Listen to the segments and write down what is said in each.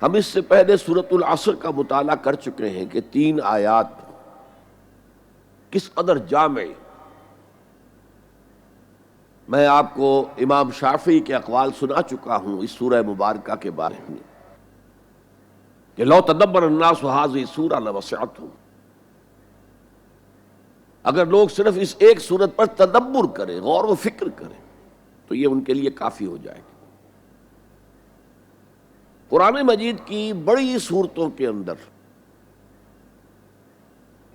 ہم اس سے پہلے سورۃ العصر کا مطالعہ کر چکے ہیں کہ 3 آیات کس قدر جامع. میں آپ کو امام شافعی کے اقوال سنا چکا ہوں اس سورہ مبارکہ کے بارے میں کہ لو تدبر الناس هذه السورہ لوسعتهم. اگر لوگ صرف اس ایک سورت پر تدبر کریں، غور و فکر کریں، تو یہ ان کے لیے کافی ہو جائے گا. قرآن مجید کی بڑی صورتوں کے اندر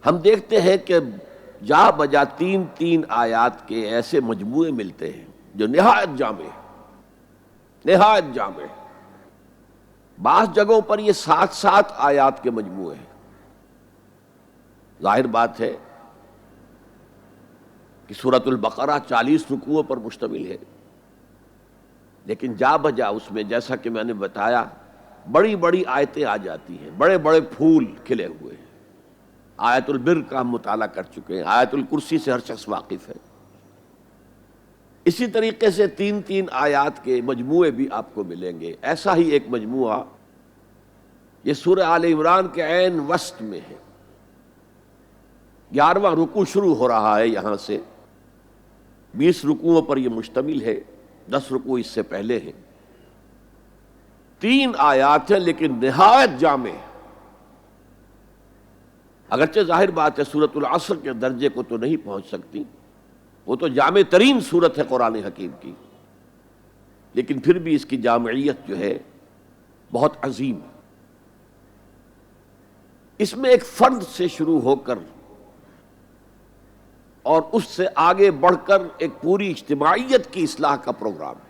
ہم دیکھتے ہیں کہ جا بجا 3 آیات کے ایسے مجموعے ملتے ہیں جو نہایت جامع ہیں، نہایت جامع ہیں. بعض جگہوں پر یہ 7 آیات کے مجموعے ہیں. ظاہر بات ہے کہ سورۃ البقرہ 40 رکوعوں پر مشتمل ہے، لیکن جا بجا اس میں جیسا کہ میں نے بتایا بڑی بڑی آیتیں آ جاتی ہیں، بڑے بڑے پھول کھلے ہوئے ہیں. آیت البر کا ہم مطالعہ کر چکے ہیں، آیت الکرسی سے ہر شخص واقف ہے. اسی طریقے سے 3 آیات کے مجموعے بھی آپ کو ملیں گے. ایسا ہی ایک مجموعہ یہ سورہ آل عمران کے عین وسط میں ہے. 11واں رکوع شروع ہو رہا ہے یہاں سے، 20 رکوعوں پر یہ مشتمل ہے، 10 رکوع اس سے پہلے ہیں. 3 آیات ہیں لیکن نہایت جامع ہیں. اگرچہ ظاہر بات ہے سورۃ العصر کے درجے کو تو نہیں پہنچ سکتی، وہ تو جامع ترین سورت ہے قرآن حکیم کی، لیکن پھر بھی اس کی جامعیت جو ہے بہت عظیم ہے. اس میں ایک فرد سے شروع ہو کر اور اس سے آگے بڑھ کر ایک پوری اجتماعیت کی اصلاح کا پروگرام ہے.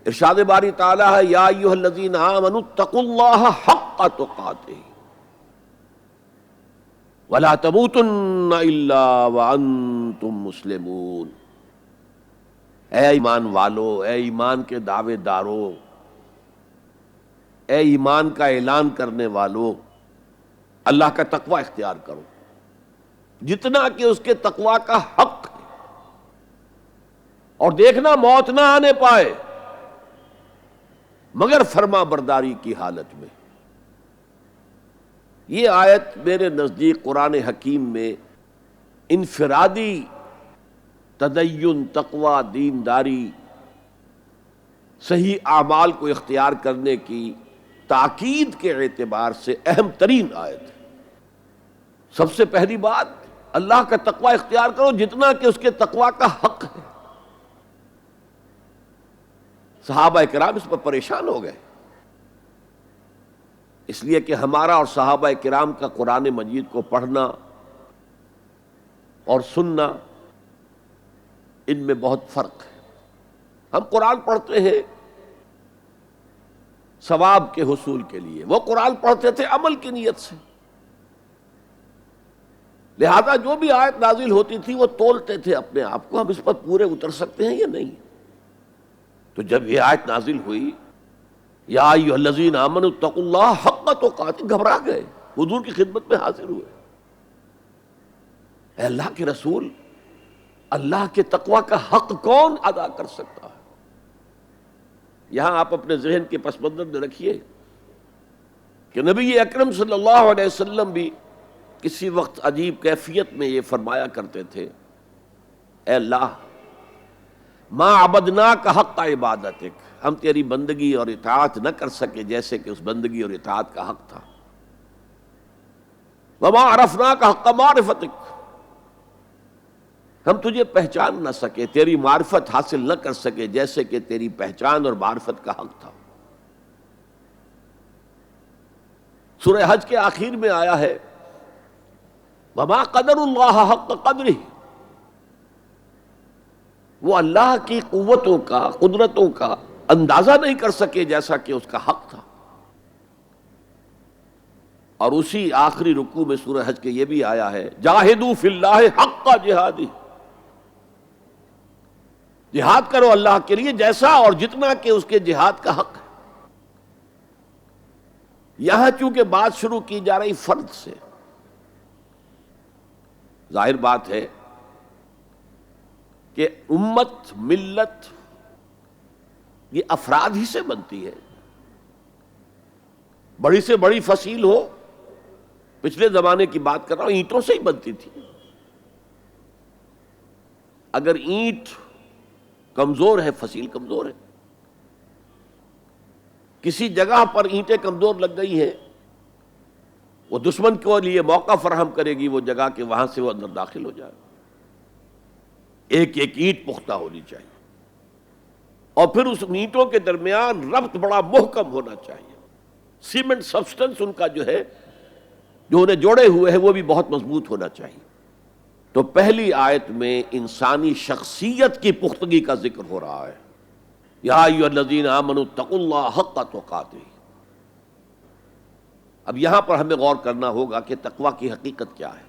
ارشاد باری تعالیٰ ہے یا ایھا الذین آمنوا اتقوا اللہ حق تقاتہ ولا تموتن الا وانتم مسلمون. اے ایمان والو، اے ایمان کے دعوے دارو، اے ایمان کا اعلان کرنے والو، اللہ کا تقوی اختیار کرو جتنا کہ اس کے تقوی کا حق ہے، اور دیکھنا موت نہ آنے پائے مگر فرما برداری کی حالت میں. یہ آیت میرے نزدیک قرآن حکیم میں انفرادی تدین، تقوی، دینداری، صحیح اعمال کو اختیار کرنے کی تاکید کے اعتبار سے اہم ترین آیت ہے. سب سے پہلی بات اللہ کا تقوی اختیار کرو جتنا کہ اس کے تقوی کا حق ہے. صحابہ کرام اس پر پریشان ہو گئے، اس لیے کہ ہمارا اور صحابہ کرام کا قرآن مجید کو پڑھنا اور سننا ان میں بہت فرق ہے. ہم قرآن پڑھتے ہیں ثواب کے حصول کے لیے، وہ قرآن پڑھتے تھے عمل کی نیت سے. لہذا جو بھی آیت نازل ہوتی تھی وہ تولتے تھے اپنے آپ کو، ہم اس پر پورے اتر سکتے ہیں یا نہیں. تو جب یہ آیت نازل ہوئی یا ایھا الذین آمنوا اتقوا اللہ حق تقاتہ، گھبرا گئے، حضور کی خدمت میں حاضر ہوئے. اے اللہ کے رسول، اللہ کے تقوی کا حق کون ادا کر سکتا ہے؟ یہاں آپ اپنے ذہن کے پس منظر میں رکھیے کہ نبی اکرم صلی اللہ علیہ وسلم بھی کسی وقت عجیب کیفیت میں یہ فرمایا کرتے تھے، اے اللہ ما عبدناک حق عبادتک، ہم تیری بندگی اور اطاعت نہ کر سکے جیسے کہ اس بندگی اور اطاعت کا حق تھا. وما عرفناک حق معرفتک، ہم تجھے پہچان نہ سکے، تیری معرفت حاصل نہ کر سکے جیسے کہ تیری پہچان اور معرفت کا حق تھا. سورہ حج کے آخر میں آیا ہے وما قدر اللہ حق قدرہ، وہ اللہ کی قوتوں کا، قدرتوں کا اندازہ نہیں کر سکے جیسا کہ اس کا حق تھا. اور اسی آخری رکوع میں سورہ حج کے یہ بھی آیا ہے جاہدوا فی اللہ حق جہادہ، جہاد کرو اللہ کے لیے جیسا اور جتنا کہ اس کے جہاد کا حق ہے. یہاں چونکہ بات شروع کی جا رہی فرد سے، ظاہر بات ہے کہ امت، ملت یہ افراد ہی سے بنتی ہے. بڑی سے بڑی فصیل ہو، پچھلے زمانے کی بات کر رہا ہوں، اینٹوں سے ہی بنتی تھی. اگر اینٹ کمزور ہے، فصیل کمزور ہے. کسی جگہ پر اینٹیں کمزور لگ گئی ہیں، وہ دشمن کے لیے موقع فراہم کرے گی وہ جگہ کہ وہاں سے وہ اندر داخل ہو جائے. ایک ایک اینٹ پختہ ہونی چاہیے، اور پھر اس اینٹوں کے درمیان ربط بڑا محکم ہونا چاہیے. سیمنٹ سبسٹنس ان کا جو ہے، جو انہیں جوڑے ہوئے ہیں، وہ بھی بہت مضبوط ہونا چاہیے. تو پہلی آیت میں انسانی شخصیت کی پختگی کا ذکر ہو رہا ہے. یا ایھا الذین آمنوا اتقوا اللہ حق تقاتہ. اب یہاں پر ہمیں غور کرنا ہوگا کہ تقوی کی حقیقت کیا ہے.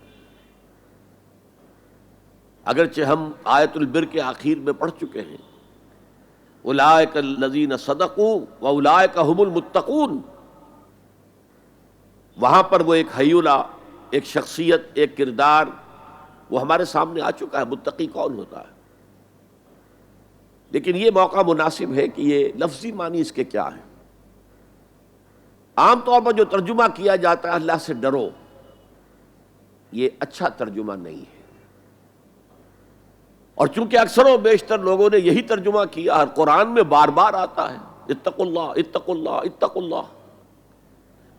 اگرچہ ہم آیت البر کے آخر میں پڑھ چکے ہیں، اولئک الذین صدقوا واولئک ھم المتقون. وہاں پر وہ ایک ہیولہ، ایک شخصیت، ایک کردار وہ ہمارے سامنے آ چکا ہے. متقی کون ہوتا ہے؟ لیکن یہ موقع مناسب ہے کہ یہ لفظی معنی اس کے کیا ہیں. عام طور پر جو ترجمہ کیا جاتا ہے اللہ سے ڈرو، یہ اچھا ترجمہ نہیں ہے. اور چونکہ اکثر و بیشتر لوگوں نے یہی ترجمہ کیا، اور قرآن میں بار بار آتا ہے اتقوا اللہ اتقوا اللہ اتقوا اللہ،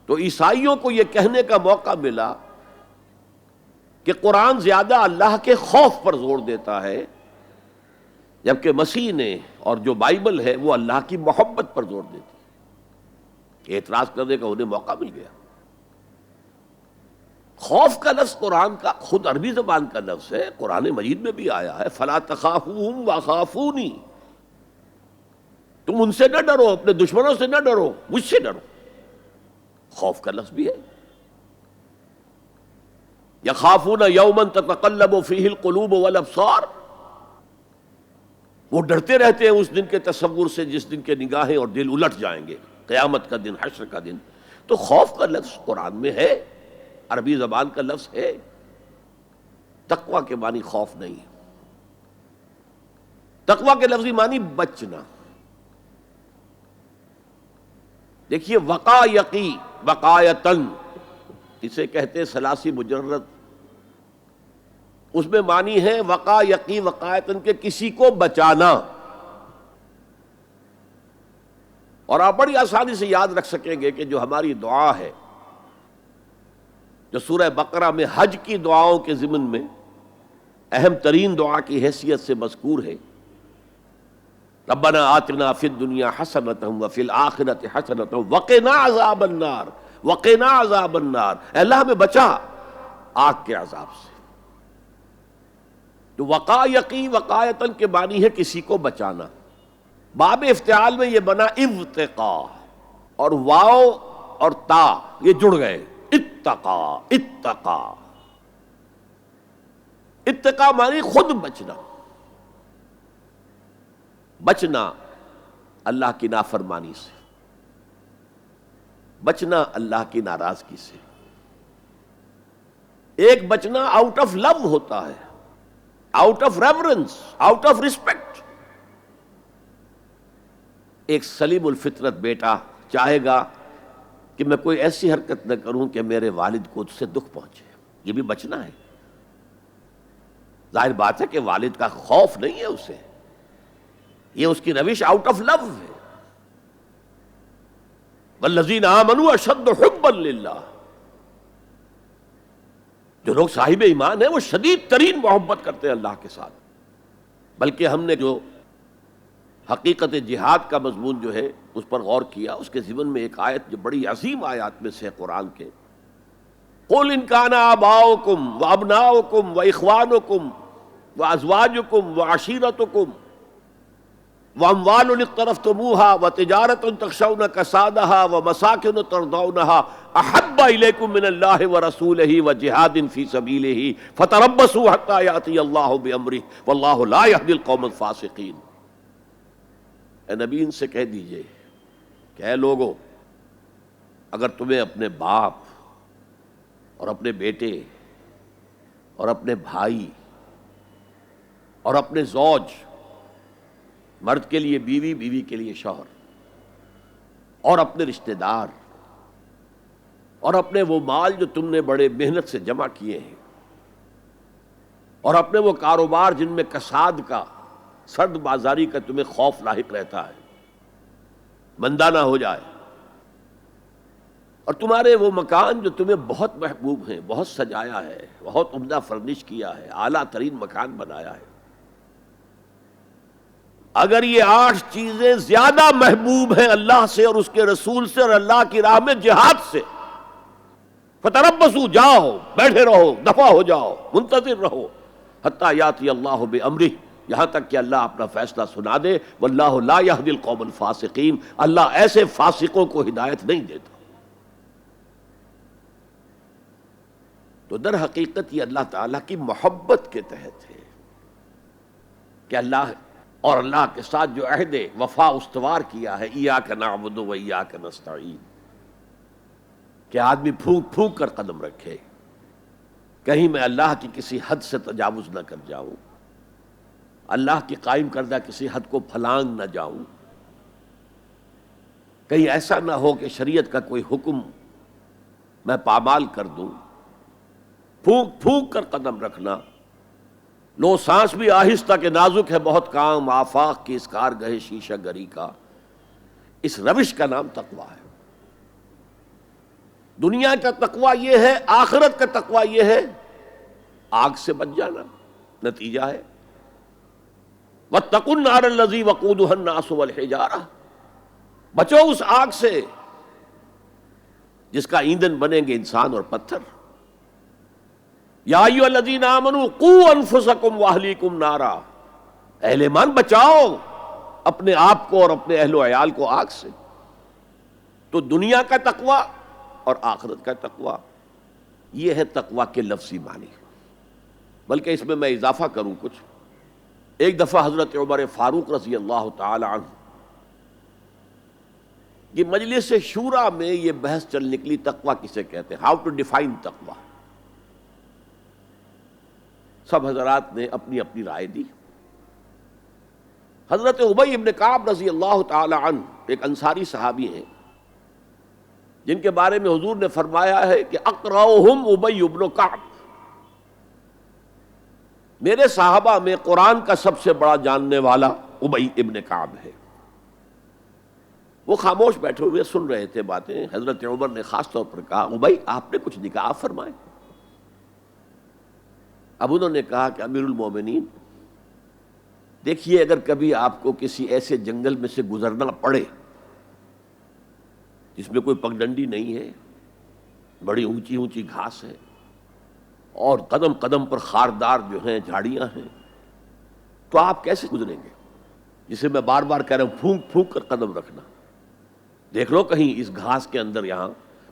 تو عیسائیوں کو یہ کہنے کا موقع ملا کہ قرآن زیادہ اللہ کے خوف پر زور دیتا ہے، جبکہ مسیح نے اور جو بائبل ہے وہ اللہ کی محبت پر زور دیتی ہے. اعتراض کرنے کا انہیں موقع مل گیا. خوف کا لفظ قرآن کا خود عربی زبان کا لفظ ہے، قرآن مجید میں بھی آیا ہے فلا تخافوہم وخافونی. تم ان سے نہ ڈرو، اپنے دشمنوں سے نہ ڈرو، مجھ سے ڈرو. خوف کا لفظ بھی ہے. یخافون یوما تتقلب فیہ القلوب والابصار. وہ ڈرتے رہتے ہیں اس دن کے تصور سے جس دن کے نگاہیں اور دل الٹ جائیں گے، قیامت کا دن، حشر کا دن. تو خوف کا لفظ قرآن میں ہے، عربی زبان کا لفظ ہے. تقوی کے معنی خوف نہیں. تقوی کے لفظی معنی بچنا. دیکھیے وقایقی، وقایتن، اسے کہتے ہیں ثلاثی مجرد. اس میں معنی ہے وقایقی وقایتن کے کسی کو بچانا. اور آپ بڑی آسانی سے یاد رکھ سکیں گے کہ جو ہماری دعا ہے، جو سورہ بقرہ میں حج کی دعاؤں کے ضمن میں اہم ترین دعا کی حیثیت سے مذکور ہے، ربنا آتنا فی الدنیا حسنۃ وفی الآخرۃ حسنۃ وقنا عذاب النار وقنا عذاب النار. اے اللہ ہمیں بچا آگ کے عذاب سے. تو وقایقی وقایتن کے معنی ہے کسی کو بچانا. باب افتعال میں یہ بنا ابتقاء، اور واو اور تا یہ جڑ گئے، اتقا اتقا. اتقا معنی خود بچنا. بچنا اللہ کی نافرمانی سے، بچنا اللہ کی ناراضگی سے. ایک بچنا آؤٹ آف لو ہوتا ہے، out of reverence, out of respect. ایک سلیم الفطرت بیٹا چاہے گا کہ میں کوئی ایسی حرکت نہ کروں کہ میرے والد کو اس سے دکھ پہنچے. یہ بھی بچنا ہے. ظاہر بات ہے کہ والد کا خوف نہیں ہے اسے، یہ اس کی روش آؤٹ آف لو ہے. والذین آمنوا اشد حبا للہ. جو لوگ صاحب ایمان ہیں وہ شدید ترین محبت کرتے ہیں اللہ کے ساتھ. بلکہ ہم نے جو حقیقت جہاد کا مضمون جو ہے اس پر غور کیا، اس کے ضمن میں ایک آیت جو بڑی عظیم آیات میں سے ہے قرآن کے، قُلْ إِنْ كَانَ آبَاؤُكُمْ وَأَبْنَاؤُكُمْ وَإِخْوَانُكُمْ وَأَزْوَاجُكُمْ وَعَشِيرَتُكُمْ وَأَمْوَالٌ اقْتَرَفْتُمُوهَا وَتِجَارَةٌ تَخْشَوْنَ كَسَادَهَا وَمَسَاكِنُ تَرْضَوْنَهَا أَحَبَّ إِلَيْكُم مِّنَ اللَّهِ وَرَسُولِهِ وَجِهَادٍ فِي سَبِيلِهِ فَتَرَبَّصُوا حَتَّىٰ يَأْتِيَ اللَّهُ بِأَمْرِهِ وَاللَّهُ لَا يَهْدِي الْقَوْمَ الْفَاسِقِينَ. اے نبی ان سے کہہ دیجئے کہ اے لوگو، اگر تمہیں اپنے باپ اور اپنے بیٹے اور اپنے بھائی اور اپنے زوج مرد کے لیے بیوی، بیوی کے لیے شوہر، اور اپنے رشتہ دار، اور اپنے وہ مال جو تم نے بڑے محنت سے جمع کیے ہیں، اور اپنے وہ کاروبار جن میں کساد کا، سرد بازاری کا تمہیں خوف لاحق رہتا ہے، مندہ نہ ہو جائے، اور تمہارے وہ مکان جو تمہیں بہت محبوب ہیں، بہت سجایا ہے، بہت عمدہ فرنش کیا ہے، اعلیٰ ترین مکان بنایا ہے، اگر یہ 8 چیزیں زیادہ محبوب ہیں اللہ سے اور اس کے رسول سے اور اللہ کی راہ میں جہاد سے، فتربصوا، جاؤ، بیٹھے رہو، دفع ہو جاؤ، منتظر رہو، حتی یاتی اللہ بامرہ، یہاں تک کہ اللہ اپنا فیصلہ سنا دے، واللہ لا یہدی القوم الفاسقین، اللہ ایسے فاسقوں کو ہدایت نہیں دیتا۔ تو در حقیقت یہ اللہ تعالیٰ کی محبت کے تحت ہے کہ اللہ اور اللہ کے ساتھ جو عہد وفا استوار کیا ہے، ایاک نعبد و ایاک نستعین، کہ آدمی پھونک پھونک کر قدم رکھے، کہیں میں اللہ کی کسی حد سے تجاوز نہ کر جاؤں، اللہ کی قائم کردہ کسی حد کو پھلانگ نہ جاؤں، کہیں ایسا نہ ہو کہ شریعت کا کوئی حکم میں پامال کر دوں، پھونک پھونک کر قدم رکھنا، لو سانس بھی آہستہ کہ نازک ہے بہت کام، آفاق کی اس کارگہ شیشہ گری کا، اس روش کا نام تقویٰ ہے۔ دنیا کا تقویٰ یہ ہے، آخرت کا تقویٰ یہ ہے، آگ سے بچ جانا، نتیجہ ہے وَاتَّقُوا النَّارَ الَّذِي وَقُودُهَا النَّاسُ وَالْحِجَارَةُ، بچو اس آگ سے جس کا ایندھن بنیں گے انسان اور پتھر۔ یا ایھا الذین آمنوا قوا انفسکم واہلیکم نارا، اہل ایمان بچاؤ اپنے آپ کو اور اپنے اہل و عیال کو آگ سے۔ تو دنیا کا تقویٰ اور آخرت کا تقویٰ، یہ ہے تقویٰ کے لفظی معنی۔ بلکہ اس میں اضافہ کروں کچھ، ایک دفعہ حضرت عمر فاروق رضی اللہ تعالی عنہ یہ مجلس شورا میں یہ بحث چل نکلی، تقویٰ کسے کہتے ہیں، ہاؤ ٹو ڈیفائن تقویٰ۔ سب حضرات نے اپنی اپنی رائے دی۔ حضرت ابی بن کعب رضی اللہ تعالی عنہ ایک انصاری صحابی ہیں جن کے بارے میں حضور نے فرمایا ہے کہ اقرأہم ابی بن کعب، میرے صحابہ میں قرآن کا سب سے بڑا جاننے والا ابی ابن کعب ہے۔ وہ خاموش بیٹھے ہوئے سن رہے تھے باتیں۔ حضرت عمر نے خاص طور پر کہا، ابی آپ نے کچھ نکاح فرمائے؟ اب انہوں نے کہا کہ امیر المومنین دیکھیے، اگر کبھی آپ کو کسی ایسے جنگل میں سے گزرنا پڑے جس میں کوئی پگڈنڈی نہیں ہے، بڑی اونچی اونچی گھاس ہے اور قدم قدم پر خاردار جو ہیں جھاڑیاں ہیں، تو آپ کیسے گزریں گے؟ جسے میں بار بار کہہ رہا ہوں، پھونک پھونک کر قدم رکھنا۔ دیکھ لو کہیں اس گھاس کے اندر یہاں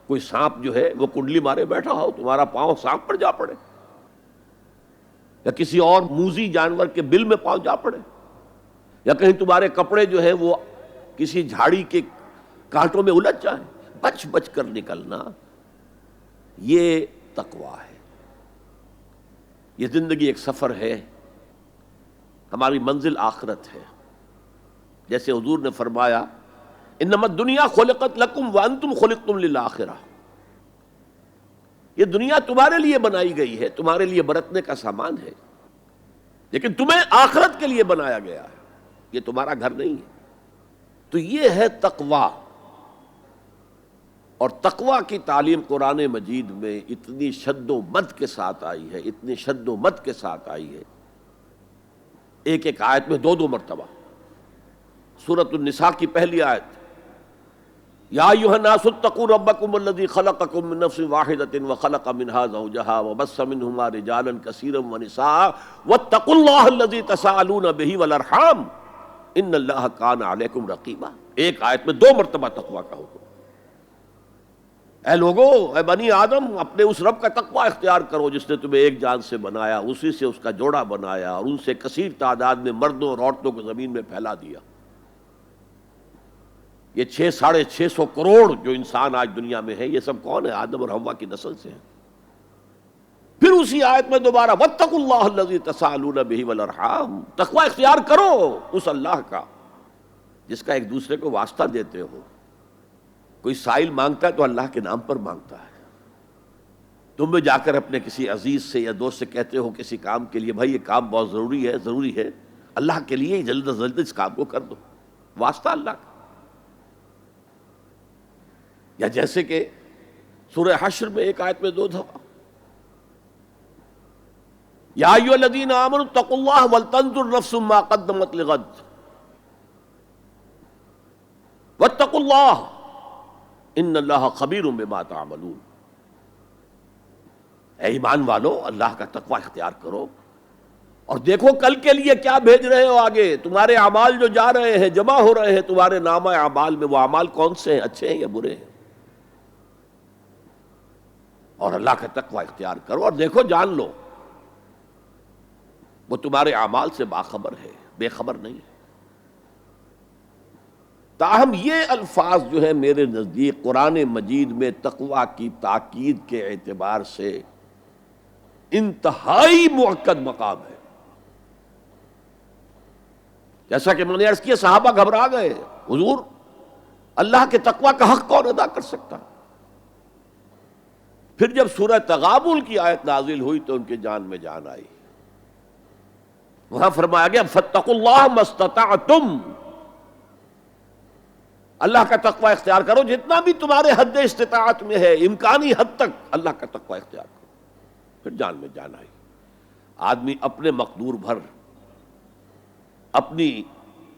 کوئی سانپ جو ہے وہ کنڈلی مارے بیٹھا ہو، تمہارا پاؤں سانپ پر جا پڑے، یا کسی اور موذی جانور کے بل میں پاؤں جا پڑے، یا کہیں تمہارے کپڑے جو ہیں وہ کسی جھاڑی کے کانٹوں میں الجھ جائیں، بچ بچ کر نکلنا، یہ تقویٰ ہے۔ یہ زندگی ایک سفر ہے، ہماری منزل آخرت ہے۔ جیسے حضور نے فرمایا، انما الدنیا خلقت لکم وانتم خلقتم للآخرہ، یہ دنیا تمہارے لیے بنائی گئی ہے، تمہارے لیے برتنے کا سامان ہے، لیکن تمہیں آخرت کے لیے بنایا گیا ہے، یہ تمہارا گھر نہیں ہے۔ تو یہ ہے تقویٰ، اور تقویٰ کی تعلیم قرآن مجید میں اتنی شد و مد کے ساتھ آئی ہے، اتنی شد و مد کے ساتھ آئی ہے، ایک ایک آیت میں 2 مرتبہ۔ سورۃ النساء کی پہلی آیت، یا ایھا الناس اتقوا ربکم الذی خلقکم من نفس واحدۃ وخلق منها زوجها وبث منہما رجالا کثیرا ونساء واتقوا اللہ الذی تساءلون بہ والارحام ان اللہ کان علیکم رقیبا۔ ایک آیت میں 2 مرتبہ تقویٰ کا حکم۔ اے لوگو، اے بنی آدم، اپنے اس رب کا تقویٰ اختیار کرو جس نے تمہیں ایک جان سے بنایا، اسی سے اس کا جوڑا بنایا اور ان سے کثیر تعداد میں مردوں اور عورتوں کو زمین میں پھیلا دیا۔ یہ 600-650 کروڑ جو انسان آج دنیا میں ہے، یہ سب کون ہے؟ آدم اور حوا کی نسل سے ہیں۔ پھر اسی آیت میں دوبارہ واتقوا اللہ الذی تساءلون بہ والارحام، تقویٰ اختیار کرو اس اللہ کا جس کا ایک دوسرے کو واسطہ دیتے ہو. کوئی سائل مانگتا ہے تو اللہ کے نام پر مانگتا ہے. تم بھی جا کر اپنے کسی عزیز سے یا دوست سے کہتے ہو کسی کام کے لیے بھائی یہ کام بہت ضروری ہے اللہ کے لیے جلد از جلد اس کام کو کر دو، واسطہ اللہ کا. یا جیسے کہ سورہ حشر میں ایک آیت میں 2 دفعہ یا ایھا الذین آمنوا اتقوا اللہ ولتنظر نفس ما قدمت لغد واتقوا اللہ ان اللہ خبیر بما تعملون. اے ایمان والو، اللہ کا تقوی اختیار کرو اور دیکھو کل کے لیے کیا بھیج رہے ہو آگے. تمہارے اعمال جو جا رہے ہیں، جمع ہو رہے ہیں تمہارے نامہ اعمال میں، وہ اعمال کون سے ہیں، اچھے ہیں یا برے ہیں. اور اللہ کا تقوی اختیار کرو اور دیکھو، جان لو وہ تمہارے اعمال سے باخبر ہے، بے خبر نہیں ہے. تاہم یہ الفاظ جو ہیں میرے نزدیک قرآن مجید میں تقوی کی تاکید کے اعتبار سے انتہائی مؤکد مقام ہے. جیسا کہ میں نے عرض کیا، صحابہ گھبرا گئے، حضور اللہ کے تقوی کا حق کون ادا کر سکتا. پھر جب سورہ تغابن کی آیت نازل ہوئی تو ان کے جان میں جان آئی. وہاں فرمایا گیا فاتقوا اللہ ما استطعتم، اللہ کا تقوی اختیار کرو جتنا بھی تمہارے حد استطاعت میں ہے، امکانی حد تک اللہ کا تقوی اختیار کرو. پھر جان میں جان آئی. آدمی اپنے مقدور بھر اپنی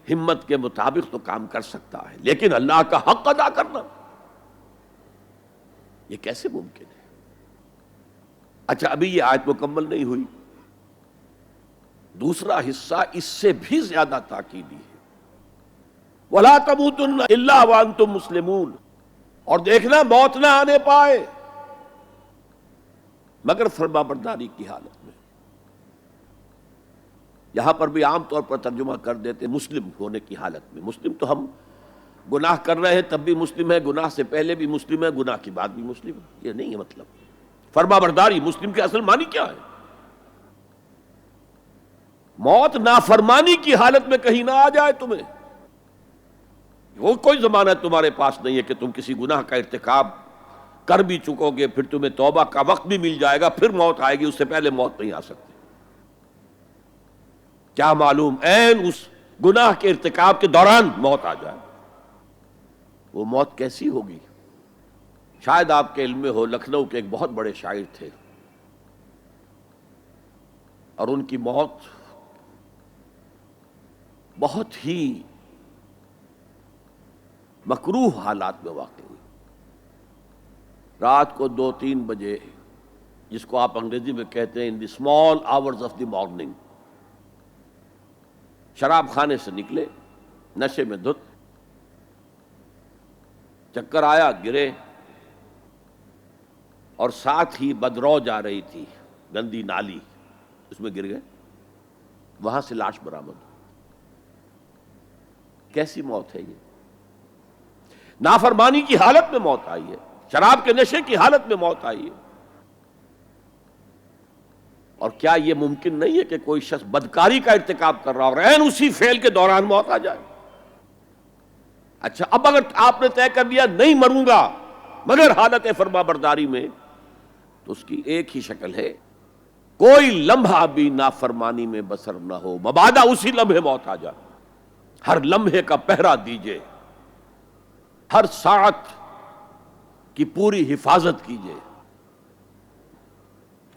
ہمت کے مطابق تو کام کر سکتا ہے، لیکن اللہ کا حق ادا کرنا یہ کیسے ممکن ہے؟ اچھا، ابھی یہ آیت مکمل نہیں ہوئی. دوسرا حصہ اس سے بھی زیادہ تاکیدی ہے. وَلَا تَمُوتُنَّ إِلَّا وَأَنْتُمْ مُسْلِمُونَ، اور دیکھنا موت نہ آنے پائے مگر فرمانبرداری کی حالت میں. یہاں پر بھی عام طور پر ترجمہ کر دیتے مسلم ہونے کی حالت میں. مسلم تو ہم گناہ کر رہے ہیں تب بھی مسلم ہے، گناہ سے پہلے بھی مسلم ہے، گناہ کی بعد بھی مسلم ہے، یہ نہیں ہے مطلب. فرمانبرداری مسلم کے اصل معنی کیا ہے؟ موت نافرمانی کی حالت میں کہیں نہ آ جائے تمہیں. وہ کوئی ضمانت تمہارے پاس نہیں ہے کہ تم کسی گناہ کا ارتکاب کر بھی چکو گے، پھر تمہیں توبہ کا وقت بھی مل جائے گا، پھر موت آئے گی، اس سے پہلے موت نہیں آ سکتی. کیا معلوم عین اس گناہ کے ارتکاب کے دوران موت آ جائے. وہ موت کیسی ہوگی؟ شاید آپ کے علم میں ہو، لکھنؤ کے ایک بہت بڑے شاعر تھے اور ان کی موت بہت ہی مکروہ حالات میں واقع ہوئی. رات کو 2-3 بجے، جس کو آپ انگریزی میں کہتے ہیں in the small hours of the morning, شراب خانے سے نکلے، نشے میں دھت، چکر آیا، گرے، اور ساتھ ہی بدرو جا رہی تھی گندی نالی، اس میں گر گئے، وہاں سے لاش برآمد. کیسی موت ہے یہ؟ نافرمانی کی حالت میں موت آئی ہے، شراب کے نشے کی حالت میں موت آئی ہے. اور کیا یہ ممکن نہیں ہے کہ کوئی شخص بدکاری کا ارتکاب کر رہا اور عین اسی فعل کے دوران موت آ جائے؟ اچھا، اب اگر آپ نے طے کر لیا نہیں مروں گا مگر حالت فرمانبرداری میں، تو اس کی ایک ہی شکل ہے، کوئی لمحہ بھی نافرمانی میں بسر نہ ہو، مبادا اسی لمحے موت آ جائے. ہر لمحے کا پہرا دیجئے، ہر ساعت کی پوری حفاظت کیجئے،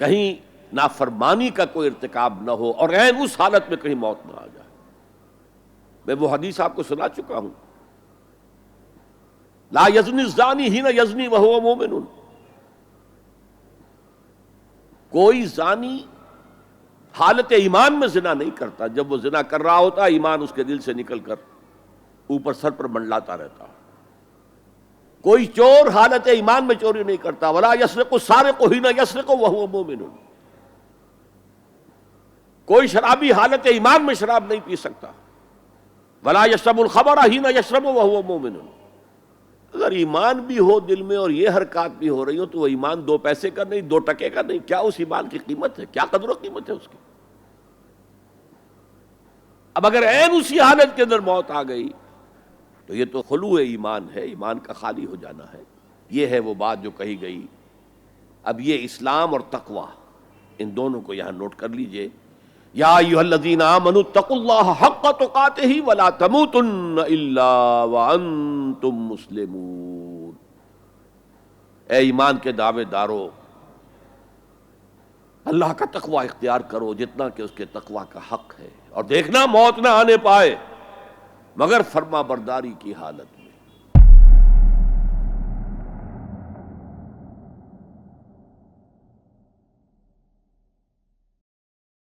کہیں نافرمانی کا کوئی ارتکاب نہ ہو اور عین اس حالت میں کہیں موت نہ آ جائے. میں وہ حدیث آپ کو سنا چکا ہوں، لا یزنی الزانی حین یزنی وہو مومن. کوئی زانی حالت ایمان میں زنا نہیں کرتا، جب وہ زنا کر رہا ہوتا ایمان اس کے دل سے نکل کر اوپر سر پر منڈلاتا رہتا. کوئی چور حالت ایمان میں چوری نہیں کرتا. ولا یسرق السارق حین یسرق وہو مومن. کوئی شرابی حالت ایمان میں شراب نہیں پی سکتا. ولا یشرب الخمر حین یشرب وہو مومن. اگر ایمان بھی ہو دل میں اور یہ حرکات بھی ہو رہی ہو تو وہ ایمان 2 پیسے کا نہیں، 2 ٹکے کا نہیں. کیا اس ایمان کی قیمت ہے؟ کیا قدر و قیمت ہے اس کی؟ اب اگر عین اسی حالت کے اندر موت آ گئی تو یہ تو خلوع ایمان ہے، ایمان کا خالی ہو جانا ہے۔ یہ ہے وہ بات جو کہی گئی۔ اب یہ اسلام اور تقوی، ان دونوں کو یہاں نوٹ کر لیجئے۔ یا ایھا الذین آمنوا اتقوا اللہ حق تقاتہ ولا تموتن الا وانتم مسلمون۔ اے ایمان کے دعوے دارو، اللہ کا تقوی اختیار کرو جتنا کہ اس کے تقوی کا حق ہے، اور دیکھنا موت نہ آنے پائے مگر فرما برداری کی حالت۔